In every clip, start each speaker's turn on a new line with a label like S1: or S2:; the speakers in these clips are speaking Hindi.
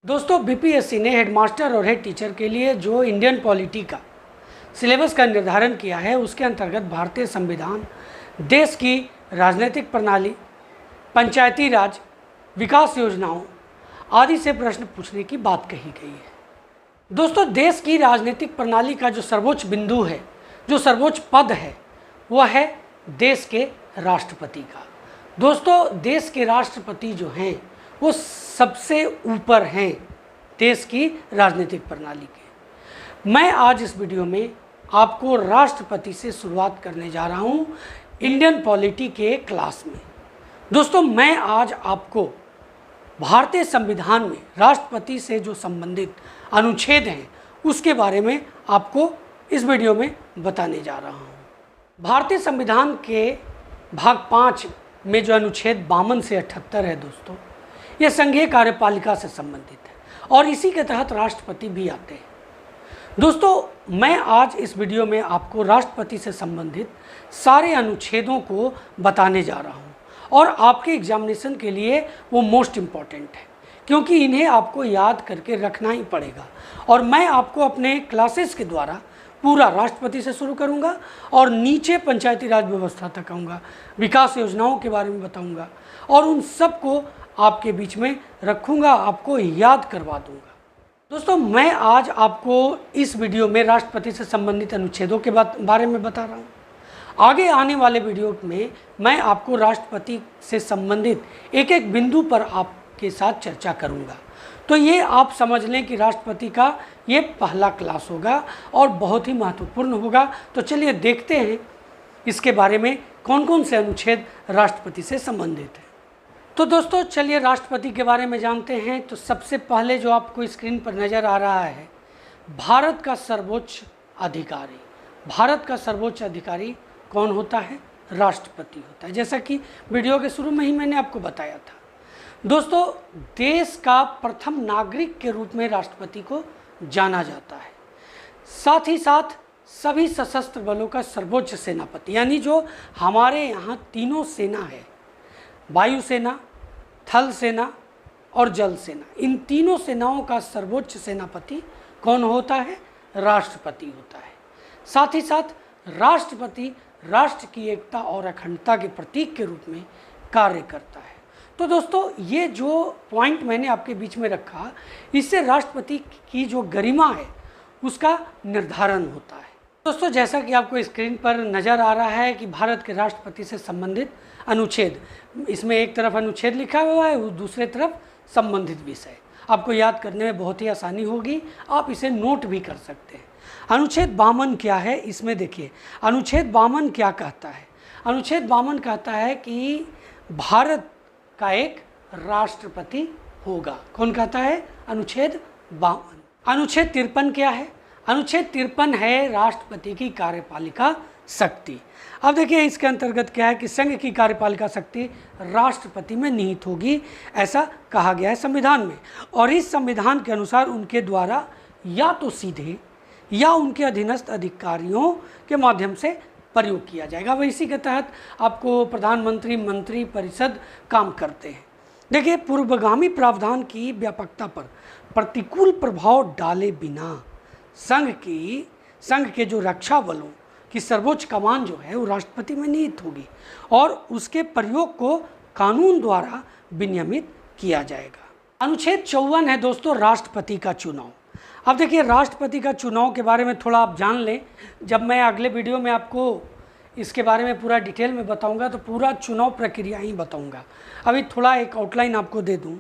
S1: दोस्तों बीपीएससी ने हेडमास्टर और हेड टीचर के लिए जो इंडियन पॉलिटी का सिलेबस का निर्धारण किया है, उसके अंतर्गत भारतीय संविधान, देश की राजनीतिक प्रणाली, पंचायती राज, विकास योजनाओं आदि से प्रश्न पूछने की बात कही गई है। दोस्तों, देश की राजनीतिक प्रणाली का जो सर्वोच्च बिंदु है, जो सर्वोच्च पद है, वह है देश के राष्ट्रपति का। दोस्तों, देश के राष्ट्रपति जो हैं वो सबसे ऊपर हैं देश की राजनीतिक प्रणाली के। मैं आज इस वीडियो में आपको राष्ट्रपति से शुरुआत करने जा रहा हूं इंडियन पॉलिटी के क्लास में। दोस्तों, मैं आज आपको भारतीय संविधान में राष्ट्रपति से जो संबंधित अनुच्छेद हैं उसके बारे में आपको इस वीडियो में बताने जा रहा हूं। भारतीय संविधान के भाग 5 में जो अनुच्छेद 52 से 78 है दोस्तों, ये संघीय कार्यपालिका से संबंधित है और इसी के तहत राष्ट्रपति भी आते हैं। दोस्तों, मैं आज इस वीडियो में आपको राष्ट्रपति से संबंधित सारे अनुच्छेदों को बताने जा रहा हूं और आपके एग्जामिनेशन के लिए वो मोस्ट इम्पॉर्टेंट है, क्योंकि इन्हें आपको याद करके रखना ही पड़ेगा। और मैं आपको अपने क्लासेस के द्वारा पूरा राष्ट्रपति से शुरू करूंगा और नीचे पंचायती राज व्यवस्था तक आऊँगा, विकास योजनाओं के बारे में बताऊँगा और उन सब को आपके बीच में रखूँगा, आपको याद करवा दूँगा। दोस्तों, मैं आज आपको इस वीडियो में राष्ट्रपति से संबंधित अनुच्छेदों के बारे में बता रहा हूँ। आगे आने वाले वीडियो में मैं आपको राष्ट्रपति से संबंधित एक एक बिंदु पर आपके साथ चर्चा करूँगा। तो ये आप समझ लें कि राष्ट्रपति का ये पहला क्लास होगा और बहुत ही महत्वपूर्ण होगा। तो चलिए देखते हैं इसके बारे में कौन कौन से अनुच्छेद राष्ट्रपति से संबंधित हैं। तो दोस्तों, चलिए राष्ट्रपति के बारे में जानते हैं। तो सबसे पहले जो आपको स्क्रीन पर नज़र आ रहा है, भारत का सर्वोच्च अधिकारी। भारत का सर्वोच्च अधिकारी कौन होता है? राष्ट्रपति होता है, जैसा कि वीडियो के शुरू में ही मैंने आपको बताया था। दोस्तों, देश का प्रथम नागरिक के रूप में राष्ट्रपति को जाना जाता है। साथ ही साथ सभी सशस्त्र बलों का सर्वोच्च सेनापति, यानी जो हमारे यहाँ तीनों सेना है, वायुसेना, थल सेना और जल सेना, इन तीनों सेनाओं का सर्वोच्च सेनापति कौन होता है? राष्ट्रपति होता है। साथ ही साथ राष्ट्रपति राष्ट्र की एकता और अखंडता के प्रतीक के रूप में कार्य करता है। तो दोस्तों, ये जो पॉइंट मैंने आपके बीच में रखा, इससे राष्ट्रपति की जो गरिमा है उसका निर्धारण होता है। दोस्तों, जैसा कि आपको स्क्रीन पर नज़र आ रहा है कि भारत के राष्ट्रपति से संबंधित अनुच्छेद, इसमें एक तरफ अनुच्छेद लिखा हुआ है, दूसरे तरफ संबंधित विषय। आपको याद करने में बहुत ही आसानी होगी, आप इसे नोट भी कर सकते हैं। अनुच्छेद 52 क्या है, इसमें देखिए अनुच्छेद 52 क्या कहता है। अनुच्छेद 52 कहता है कि भारत का एक राष्ट्रपति होगा। कौन कहता है? अनुच्छेद 52। अनुच्छेद 53 क्या है? अनुच्छेद 53 है राष्ट्रपति की कार्यपालिका शक्ति। अब देखिए इसके अंतर्गत क्या है कि संघ की कार्यपालिका शक्ति राष्ट्रपति में निहित होगी, ऐसा कहा गया है संविधान में। और इस संविधान के अनुसार उनके द्वारा या तो सीधे या उनके अधीनस्थ अधिकारियों के माध्यम से प्रयोग किया जाएगा। वह इसी के तहत आपको प्रधानमंत्री, मंत्री परिषद काम करते हैं। देखिए, पूर्वगामी प्रावधान की व्यापकता पर प्रतिकूल प्रभाव डाले बिना संघ के जो रक्षा बलों की सर्वोच्च कमान जो है वो राष्ट्रपति में निहित होगी और उसके प्रयोग को कानून द्वारा विनियमित किया जाएगा। अनुच्छेद 54 है दोस्तों, राष्ट्रपति का चुनाव। अब देखिए, राष्ट्रपति का चुनाव के बारे में थोड़ा आप जान लें। जब मैं अगले वीडियो में आपको इसके बारे में पूरा डिटेल में बताऊंगा तो पूरा चुनाव प्रक्रिया ही बताऊंगा। अभी थोड़ा एक आउटलाइन आपको दे दूं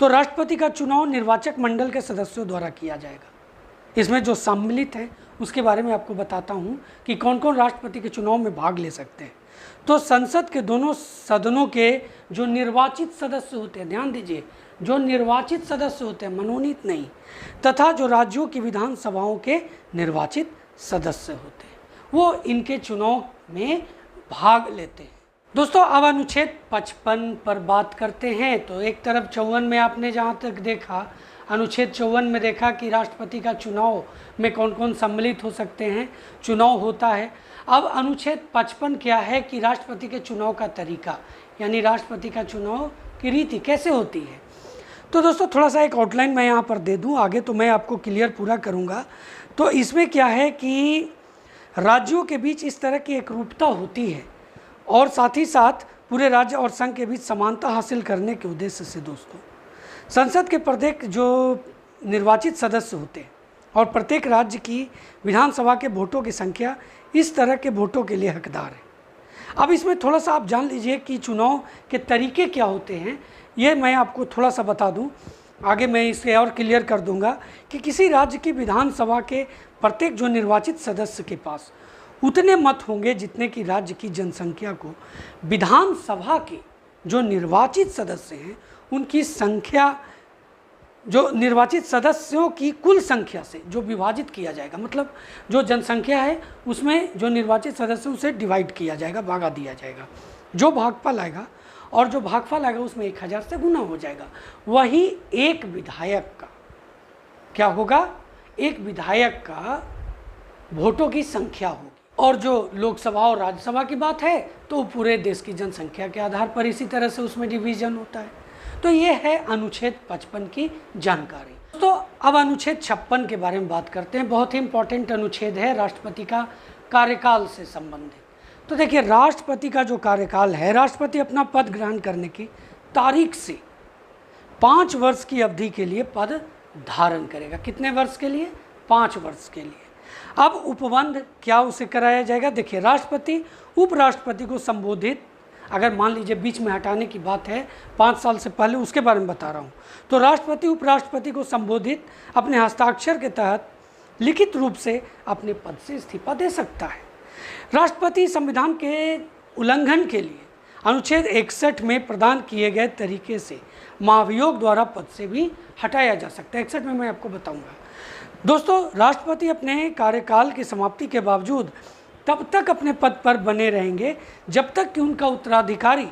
S1: तो राष्ट्रपति का चुनाव निर्वाचक मंडल के सदस्यों द्वारा किया जाएगा। इसमें जो सम्मिलित हैं उसके बारे में आपको बताता हूं कि कौन कौन राष्ट्रपति के चुनाव में भाग ले सकते हैं। तो संसद के दोनों सदनों के जो निर्वाचित सदस्य होते हैं, ध्यान दीजिए, जो निर्वाचित सदस्य होते हैं, मनोनीत नहीं, तथा जो राज्यों की विधानसभाओं के निर्वाचित सदस्य होते हैं, वो इनके चुनाव में भाग लेते हैं। दोस्तों, अब अनुच्छेद 55 पर बात करते हैं। तो एक तरफ 54 में आपने जहाँ तक देखा, अनुच्छेद 54 में देखा कि राष्ट्रपति का चुनाव में कौन कौन सम्मिलित हो सकते हैं, चुनाव होता है। अब अनुच्छेद 55 क्या है कि राष्ट्रपति के चुनाव का तरीका, यानी राष्ट्रपति का चुनाव की रीति कैसे होती है। तो दोस्तों थोड़ा सा एक आउटलाइन मैं यहाँ पर दे दूँ, आगे तो मैं आपको क्लियर पूरा करूँगा। तो इसमें क्या है कि राज्यों के बीच इस तरह की एकरूपता होती है और साथ ही साथ पूरे राज्य और संघ के बीच समानता हासिल करने के उद्देश्य से दोस्तों संसद के प्रत्येक जो निर्वाचित सदस्य होते हैं और प्रत्येक राज्य की विधानसभा के वोटों की संख्या इस तरह के वोटों के लिए हकदार है। अब इसमें थोड़ा सा आप जान लीजिए कि चुनाव के तरीके क्या होते हैं, ये मैं आपको थोड़ा सा बता दूं, आगे मैं इसे और क्लियर कर दूंगा कि किसी राज्य की विधानसभा के प्रत्येक जो निर्वाचित सदस्य के पास उतने मत होंगे जितने कि राज्य की जनसंख्या को विधानसभा के जो निर्वाचित सदस्य हैं उनकी संख्या, जो निर्वाचित सदस्यों की कुल संख्या से जो विभाजित किया जाएगा, मतलब जो जनसंख्या है उसमें जो निर्वाचित सदस्य उसे डिवाइड किया जाएगा, भागा दिया जाएगा। जो भागफल आएगा और जो भागफल आएगा उसमें 1000 से गुना हो जाएगा। वही एक विधायक का क्या होगा, एक विधायक का वोटों की संख्या होगी। और जो लोकसभा और राज्यसभा की बात है तो पूरे देश की जनसंख्या के आधार पर इसी तरह से उसमें डिवीजन होता है। तो ये है अनुच्छेद 55 की जानकारी। तो अब अनुच्छेद 56 के बारे में बात करते हैं। बहुत ही इंपॉर्टेंट अनुच्छेद है, राष्ट्रपति का कार्यकाल से संबंधित। तो देखिए, राष्ट्रपति का जो कार्यकाल है, राष्ट्रपति अपना पद ग्रहण करने की तारीख से 5 वर्ष की अवधि के लिए पद धारण करेगा। कितने वर्ष के लिए? 5 वर्ष के लिए। अब उपबंध क्या उसे कराया जाएगा? देखिए, राष्ट्रपति उपराष्ट्रपति को संबोधित, अगर मान लीजिए बीच में हटाने की बात है 5 साल से पहले, उसके बारे में बता रहा हूँ, तो राष्ट्रपति उपराष्ट्रपति को संबोधित अपने हस्ताक्षर के तहत लिखित रूप से अपने पद से इस्तीफा दे सकता है। राष्ट्रपति संविधान के उल्लंघन के लिए अनुच्छेद 61 में प्रदान किए गए तरीके से महाभियोग द्वारा पद से भी हटाया जा सकता है। 61 में मैं आपको बताऊंगा। दोस्तों, राष्ट्रपति अपने कार्यकाल की समाप्ति के बावजूद तब तक अपने पद पर बने रहेंगे जब तक कि उनका उत्तराधिकारी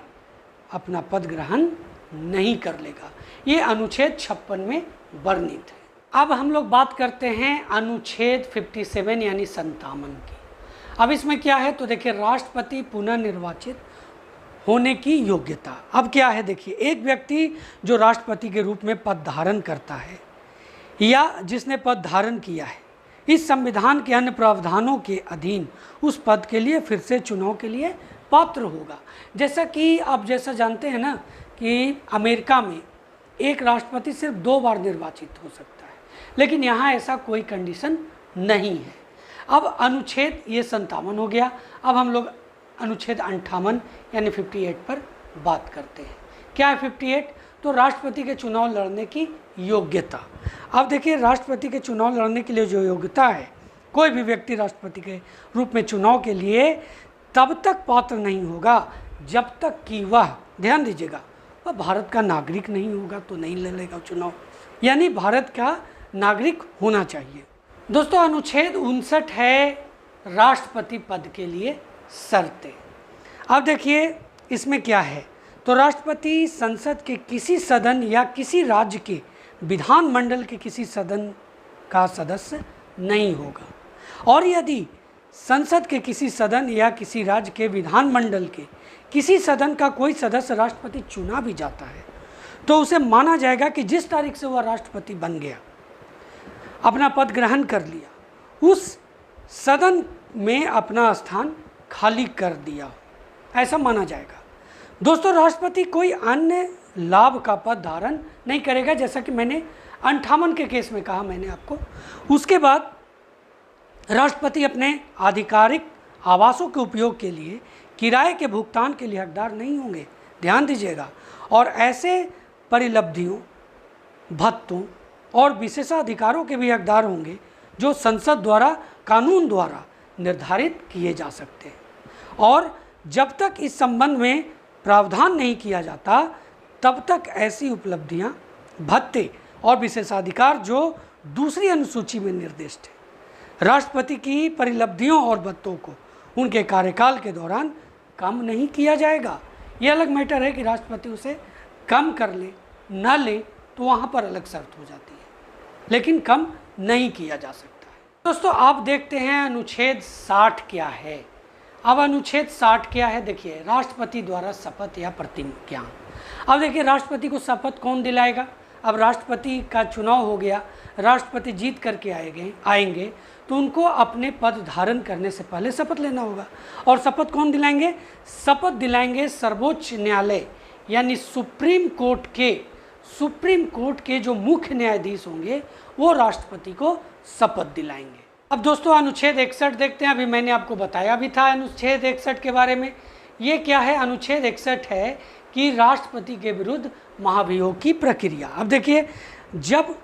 S1: अपना पद ग्रहण नहीं कर लेगा। ये अनुच्छेद 56 में वर्णित है। अब हम लोग बात करते हैं अनुच्छेद 57 यानी 57 की। अब इसमें क्या है तो देखिए, राष्ट्रपति पुनः निर्वाचित होने की योग्यता। अब क्या है देखिए, एक व्यक्ति जो राष्ट्रपति के रूप में पद धारण करता है या जिसने पद धारण किया है, इस संविधान के अन्य प्रावधानों के अधीन उस पद के लिए फिर से चुनाव के लिए पात्र होगा। जैसा कि आप जानते हैं ना कि अमेरिका में एक राष्ट्रपति सिर्फ 2 बार निर्वाचित हो सकता है, लेकिन यहाँ ऐसा कोई कंडीशन नहीं है। अब अनुच्छेद ये 57 हो गया। अब हम लोग अनुच्छेद 58 यानी 58 पर बात करते हैं। क्या है 58? तो राष्ट्रपति के चुनाव लड़ने की योग्यता। अब देखिए, राष्ट्रपति के चुनाव लड़ने के लिए जो योग्यता है, कोई भी व्यक्ति राष्ट्रपति के रूप में चुनाव के लिए तब तक पात्र नहीं होगा जब तक कि वह, ध्यान दीजिएगा, वह भारत का नागरिक नहीं होगा तो नहीं लड़ेगा चुनाव, यानी भारत का नागरिक होना चाहिए। दोस्तों, अनुच्छेद 59 है राष्ट्रपति पद के लिए शर्तें। अब देखिए इसमें क्या है, तो राष्ट्रपति संसद के किसी सदन या किसी राज्य के विधानमंडल के किसी सदन का सदस्य नहीं होगा, और यदि संसद के किसी सदन या किसी राज्य के विधानमंडल के किसी सदन का कोई सदस्य राष्ट्रपति चुना भी जाता है तो उसे माना जाएगा कि जिस तारीख से वह राष्ट्रपति बन गया, अपना पद ग्रहण कर लिया, उस सदन में अपना स्थान खाली कर दिया, ऐसा माना जाएगा। दोस्तों, राष्ट्रपति कोई अन्य लाभ का पद धारण नहीं करेगा, जैसा कि मैंने 58 के केस में कहा मैंने आपको। उसके बाद राष्ट्रपति अपने आधिकारिक आवासों के उपयोग के लिए किराए के भुगतान के लिए हकदार नहीं होंगे, ध्यान दीजिएगा। और ऐसे परिलब्धियों, भत्तों और विशेषाधिकारों के भी हकदार होंगे जो संसद द्वारा, कानून द्वारा निर्धारित किए जा सकते हैं। और जब तक इस संबंध में प्रावधान नहीं किया जाता तब तक ऐसी उपलब्धियां, भत्ते और विशेषाधिकार जो दूसरी अनुसूची में निर्दिष्ट है, राष्ट्रपति की परिलब्धियों और भत्तों को उनके कार्यकाल के दौरान कम नहीं किया जाएगा। ये अलग मैटर है कि राष्ट्रपति उसे कम कर ले न ले तो वहाँ पर अलग शर्त हो जाती है, लेकिन कम नहीं किया जा सकता है। दोस्तों, आप देखते हैं अनुच्छेद 60 क्या है। अब अनुच्छेद 60 क्या है देखिए, राष्ट्रपति द्वारा शपथ या प्रतिज्ञा। अब देखिए, राष्ट्रपति को शपथ कौन दिलाएगा? अब राष्ट्रपति का चुनाव हो गया, राष्ट्रपति जीत करके आएंगे तो उनको अपने पद धारण करने से पहले शपथ लेना होगा। और शपथ कौन दिलाएंगे? शपथ दिलाएंगे सर्वोच्च न्यायालय यानी सुप्रीम कोर्ट के जो मुख्य न्यायाधीश होंगे वो राष्ट्रपति को शपथ दिलाएंगे। अब दोस्तों अनुच्छेद 61 देखते हैं। अभी मैंने आपको बताया भी था अनुच्छेद 61 के बारे में। ये क्या है? अनुच्छेद 61 है कि राष्ट्रपति के विरुद्ध महाभियोग की प्रक्रिया। अब देखिए, जब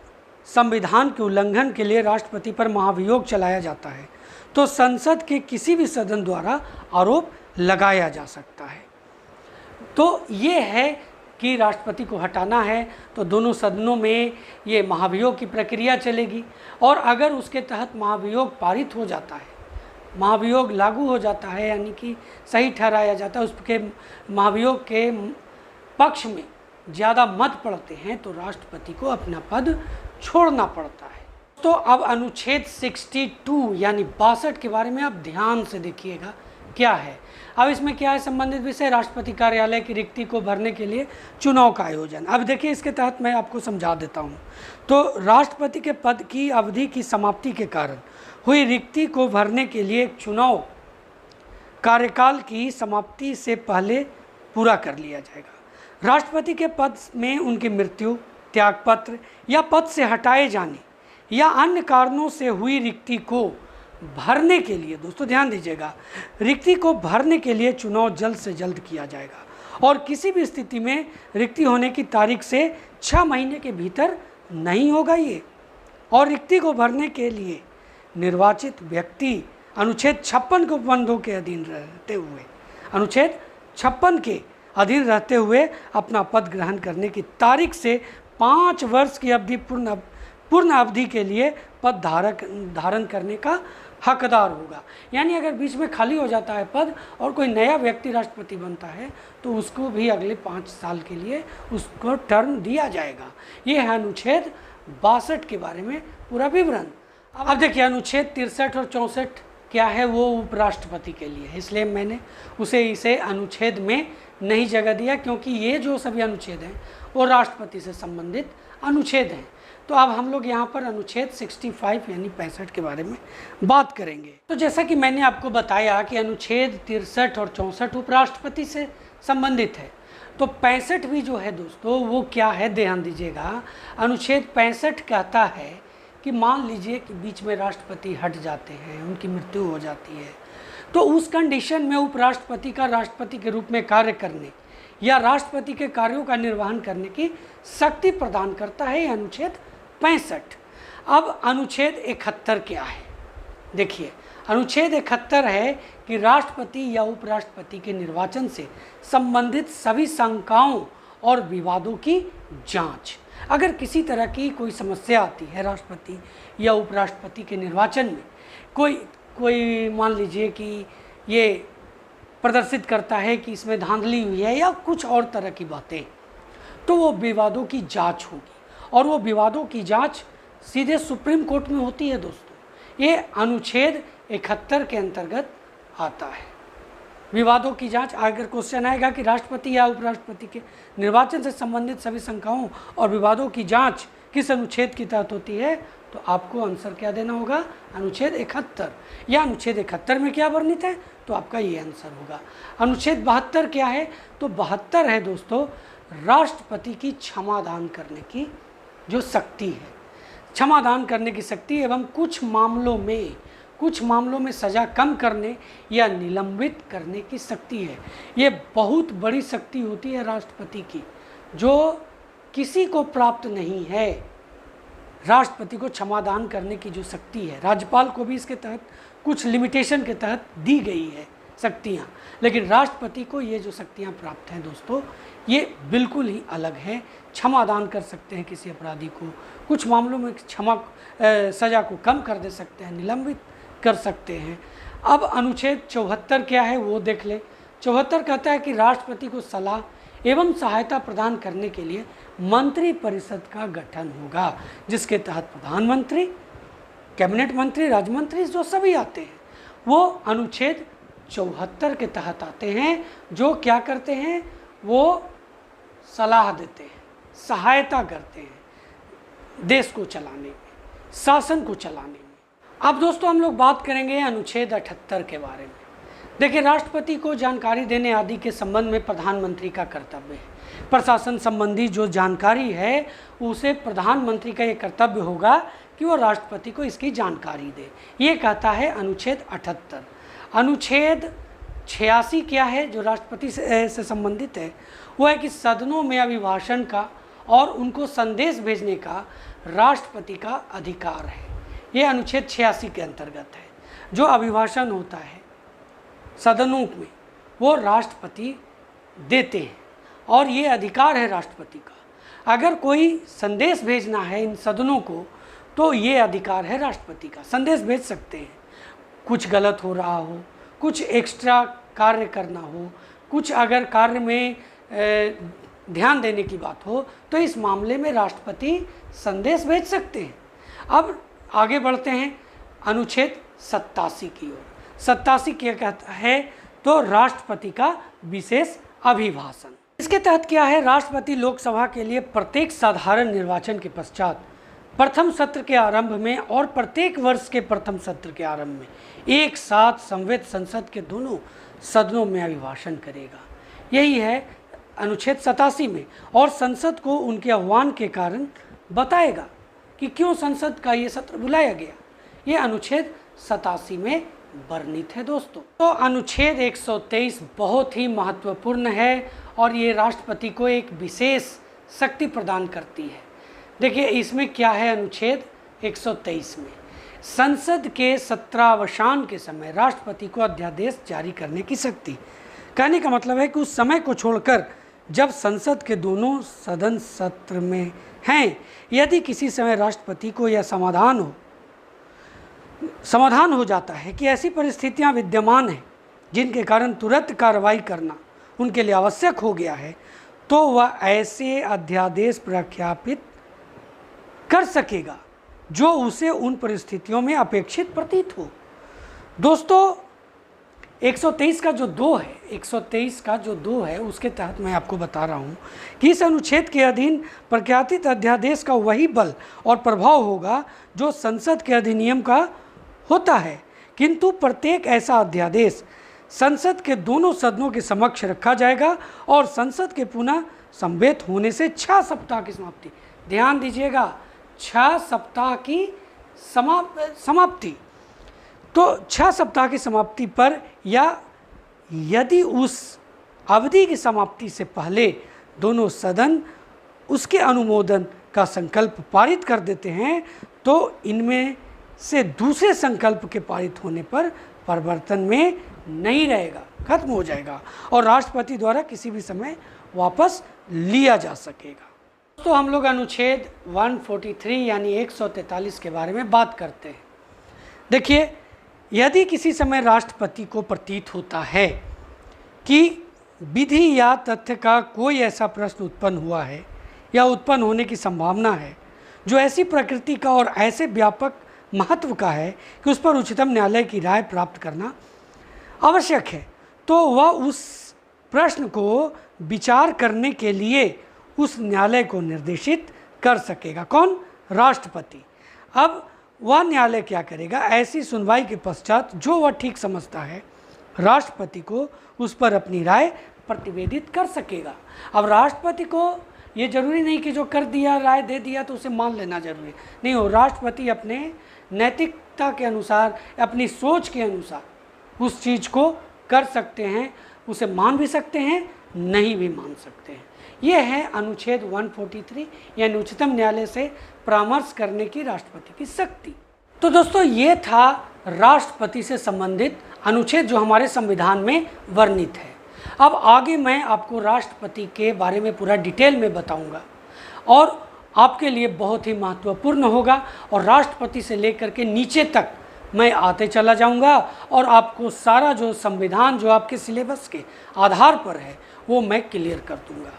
S1: संविधान के उल्लंघन के लिए राष्ट्रपति पर महाभियोग चलाया जाता है तो संसद के किसी भी सदन द्वारा आरोप लगाया जा सकता है। तो ये है कि राष्ट्रपति को हटाना है तो दोनों सदनों में ये महाभियोग की प्रक्रिया चलेगी, और अगर उसके तहत महाभियोग पारित हो जाता है, महाभियोग लागू हो जाता है, यानी कि सही ठहराया जाता है, उसके महाभियोग के पक्ष में ज़्यादा मत पड़ते हैं तो राष्ट्रपति को अपना पद छोड़ना पड़ता है। तो अब अनुच्छेद 62 यानी 62 के बारे में आप ध्यान से देखिएगा क्या है। अब इसमें क्या है? संबंधित विषय राष्ट्रपति कार्यालय की रिक्ति को भरने के लिए चुनाव का आयोजन। अब देखिए, इसके तहत मैं आपको समझा देता हूँ। तो राष्ट्रपति के पद की अवधि की समाप्ति के कारण हुई रिक्ति को भरने के लिए चुनाव कार्यकाल की समाप्ति से पहले पूरा कर लिया जाएगा। राष्ट्रपति के पद में उनकी मृत्यु, त्यागपत्र या पद से हटाए जाने या अन्य कारणों से हुई रिक्ति को भरने के लिए, दोस्तों ध्यान दीजिएगा, रिक्ति को भरने के लिए चुनाव जल्द से जल्द किया जाएगा और किसी भी स्थिति में रिक्ति होने की तारीख से 6 महीने के भीतर नहीं होगा ये। और रिक्ति को भरने के लिए निर्वाचित व्यक्ति अनुच्छेद 56 के उपबंधों के अधीन रहते हुए, अनुच्छेद 56 के अधीन रहते हुए अपना पद ग्रहण करने की तारीख से 5 वर्ष की अवधि पूर्ण अवधि के लिए पद धारण करने का हकदार होगा। यानी अगर बीच में खाली हो जाता है पद और कोई नया व्यक्ति राष्ट्रपति बनता है तो उसको भी अगले 5 साल के लिए उसको टर्म दिया जाएगा। ये है अनुच्छेद 62 के बारे में पूरा विवरण। अब देखिए, अनुच्छेद 63 और 64 क्या है? वो उपराष्ट्रपति के लिए है, इसलिए मैंने इसे अनुच्छेद में नहीं जगह दिया, क्योंकि ये जो सभी अनुच्छेद हैं वो राष्ट्रपति से संबंधित अनुच्छेद हैं। तो अब हम लोग यहाँ पर अनुच्छेद 65 यानी 65 के बारे में बात करेंगे। तो जैसा कि मैंने आपको बताया कि अनुच्छेद 63 और 64 उपराष्ट्रपति से संबंधित है, तो 65 भी जो है दोस्तों वो क्या है? ध्यान दीजिएगा। अनुच्छेद 65 कहता है कि मान लीजिए कि बीच में राष्ट्रपति हट जाते हैं, उनकी मृत्यु हो जाती है, तो उस कंडीशन में उपराष्ट्रपति का राष्ट्रपति के रूप में कार्य करने या राष्ट्रपति के कार्यों का निर्वहन करने की शक्ति प्रदान करता है अनुच्छेद 65। अब अनुच्छेद 71 क्या है? देखिए, अनुच्छेद 71 है कि राष्ट्रपति या उपराष्ट्रपति के निर्वाचन से संबंधित सभी शंकाओं और विवादों की जांच। अगर किसी तरह की कोई समस्या आती है राष्ट्रपति या उपराष्ट्रपति के निर्वाचन में, कोई मान लीजिए कि ये प्रदर्शित करता है कि इसमें धांधली हुई है या कुछ और तरह की बातें, तो वो विवादों की जांच होगी और वो विवादों की जांच सीधे सुप्रीम कोर्ट में होती है दोस्तों। ये अनुच्छेद 71 के अंतर्गत आता है। विवादों की जांच, अगर क्वेश्चन आएगा कि राष्ट्रपति या उपराष्ट्रपति के निर्वाचन से संबंधित सभी शंकाओं और विवादों की जांच किस अनुच्छेद के तहत होती है, तो आपको आंसर क्या देना होगा? अनुच्छेद 71। या अनुच्छेद 71 में क्या वर्णित है, तो आपका ये आंसर होगा। अनुच्छेद 72 क्या है? तो 72 है दोस्तों राष्ट्रपति की क्षमादान करने की जो शक्ति है, क्षमादान करने की शक्ति एवं कुछ मामलों में सज़ा कम करने या निलंबित करने की शक्ति है। ये बहुत बड़ी शक्ति होती है राष्ट्रपति की, जो किसी को प्राप्त नहीं है। राष्ट्रपति को क्षमादान करने की जो शक्ति है, राज्यपाल को भी इसके तहत कुछ लिमिटेशन के तहत दी गई है शक्तियाँ, लेकिन राष्ट्रपति को ये जो शक्तियाँ प्राप्त हैं दोस्तों, ये बिल्कुल ही अलग है। क्षमादान कर सकते हैं किसी अपराधी को, कुछ मामलों में सज़ा को कम कर दे सकते हैं, निलंबित कर सकते हैं। अब अनुच्छेद 74 क्या है वो देख ले। 74 कहता है कि राष्ट्रपति को सलाह एवं सहायता प्रदान करने के लिए मंत्री परिषद का गठन होगा, जिसके तहत प्रधानमंत्री, कैबिनेट मंत्री, राज्य मंत्री जो सभी आते हैं वो अनुच्छेद 74 के तहत आते हैं, जो क्या करते हैं? वो सलाह देते हैं, सहायता करते हैं, देश को चलाने में, शासन को चलाने में। अब दोस्तों हम लोग बात करेंगे अनुच्छेद 78 के बारे में। देखिए, राष्ट्रपति को जानकारी देने आदि के संबंध में प्रधानमंत्री का कर्तव्य है। प्रशासन संबंधी जो जानकारी है उसे प्रधानमंत्री का ये कर्तव्य होगा कि वो राष्ट्रपति को इसकी जानकारी दे। ये कहता है अनुच्छेद 78। अनुच्छेद 86 क्या है जो राष्ट्रपति से संबंधित है? वो है कि सदनों में अभिभाषण का और उनको संदेश भेजने का राष्ट्रपति का अधिकार है। ये अनुच्छेद 86 के अंतर्गत है। जो अभिभाषण होता है सदनों में वो राष्ट्रपति देते हैं और ये अधिकार है राष्ट्रपति का। अगर कोई संदेश भेजना है इन सदनों को तो ये अधिकार है राष्ट्रपति का। संदेश भेज सकते हैं, कुछ गलत हो रहा हो, कुछ एक्स्ट्रा कार्य करना हो, कुछ अगर कार्य में ध्यान देने की बात हो तो इस मामले में राष्ट्रपति संदेश भेज सकते हैं। अब आगे बढ़ते हैं अनुच्छेद 87 की ओर। 87 क्या कहता है? तो राष्ट्रपति का विशेष अभिभाषण। इसके तहत क्या है? राष्ट्रपति लोकसभा के लिए प्रत्येक साधारण निर्वाचन के पश्चात प्रथम सत्र के आरंभ में और प्रत्येक वर्ष के प्रथम सत्र के आरंभ में एक साथ संवैध संसद के दोनों सदनों में अभिभाषण करेगा। यही है अनुच्छेद 87 में। और संसद को उनके आह्वान के कारण बताएगा कि क्यों संसद का ये सत्र बुलाया गया। ये अनुच्छेद 87 में वर्णित है दोस्तों। तो अनुच्छेद 123 बहुत ही महत्वपूर्ण है और ये राष्ट्रपति को एक विशेष शक्ति प्रदान करती है। देखिए इसमें क्या है? अनुच्छेद 123 में संसद के सत्रावसान के समय राष्ट्रपति को अध्यादेश जारी करने की शक्ति। कहने का मतलब है कि उस समय को छोड़कर जब संसद के दोनों सदन सत्र में हैं, यदि किसी समय राष्ट्रपति को यह समाधान हो जाता है कि ऐसी परिस्थितियां विद्यमान हैं जिनके कारण तुरंत कार्रवाई करना उनके लिए आवश्यक हो गया है, तो वह ऐसे अध्यादेश प्रख्यापित कर सकेगा जो उसे उन परिस्थितियों में अपेक्षित प्रतीत हो। दोस्तों 123 का जो 2 है, 123 का जो 2 है उसके तहत मैं आपको बता रहा हूँ कि इस अनुच्छेद के अधीन प्रख्यापित अध्यादेश का वही बल और प्रभाव होगा जो संसद के अधिनियम का होता है, किंतु प्रत्येक ऐसा अध्यादेश संसद के दोनों सदनों के समक्ष रखा जाएगा और संसद के पुनः संवैध होने से 6 सप्ताह की समाप्ति। ध्यान दीजिएगा, 6 सप्ताह की समाप्ति। तो 6 सप्ताह की समाप्ति पर या यदि उस अवधि की समाप्ति से पहले दोनों सदन उसके अनुमोदन का संकल्प पारित कर देते हैं तो इनमें से दूसरे संकल्प के पारित होने पर परिवर्तन में नहीं रहेगा, खत्म हो जाएगा और राष्ट्रपति द्वारा किसी भी समय वापस लिया जा सकेगा। तो हम लोग अनुच्छेद 143 यानी 143 के बारे में बात करते हैं। देखिए, यदि किसी समय राष्ट्रपति को प्रतीत होता है कि विधि या तथ्य का कोई ऐसा प्रश्न उत्पन्न हुआ है या उत्पन्न होने की संभावना है जो ऐसी प्रकृति का और ऐसे व्यापक महत्व का है कि उस पर उच्चतम न्यायालय की राय प्राप्त करना आवश्यक है, तो वह उस प्रश्न को विचार करने के लिए उस न्यायालय को निर्देशित कर सकेगा। कौन? राष्ट्रपति। अब वह न्यायालय क्या करेगा? ऐसी सुनवाई के पश्चात जो वह ठीक समझता है राष्ट्रपति को उस पर अपनी राय प्रतिवेदित कर सकेगा। अब राष्ट्रपति को ये जरूरी नहीं कि जो कर दिया, राय दे दिया तो उसे मान लेना जरूरी नहीं हो। राष्ट्रपति अपने नैतिकता के अनुसार, अपनी सोच के अनुसार उस चीज़ को कर सकते हैं, उसे मान भी सकते हैं, नहीं भी मान सकते हैं। ये है अनुच्छेद 143 यानी उच्चतम न्यायालय से परामर्श करने की राष्ट्रपति की शक्ति। तो दोस्तों ये था राष्ट्रपति से संबंधित अनुच्छेद जो हमारे संविधान में वर्णित है। अब आगे मैं आपको राष्ट्रपति के बारे में पूरा डिटेल में बताऊंगा और आपके लिए बहुत ही महत्वपूर्ण होगा और राष्ट्रपति से लेकर के नीचे तक मैं आते चला जाऊंगा और आपको सारा जो संविधान जो आपके सिलेबस के आधार पर है वो मैं क्लियर कर दूंगा।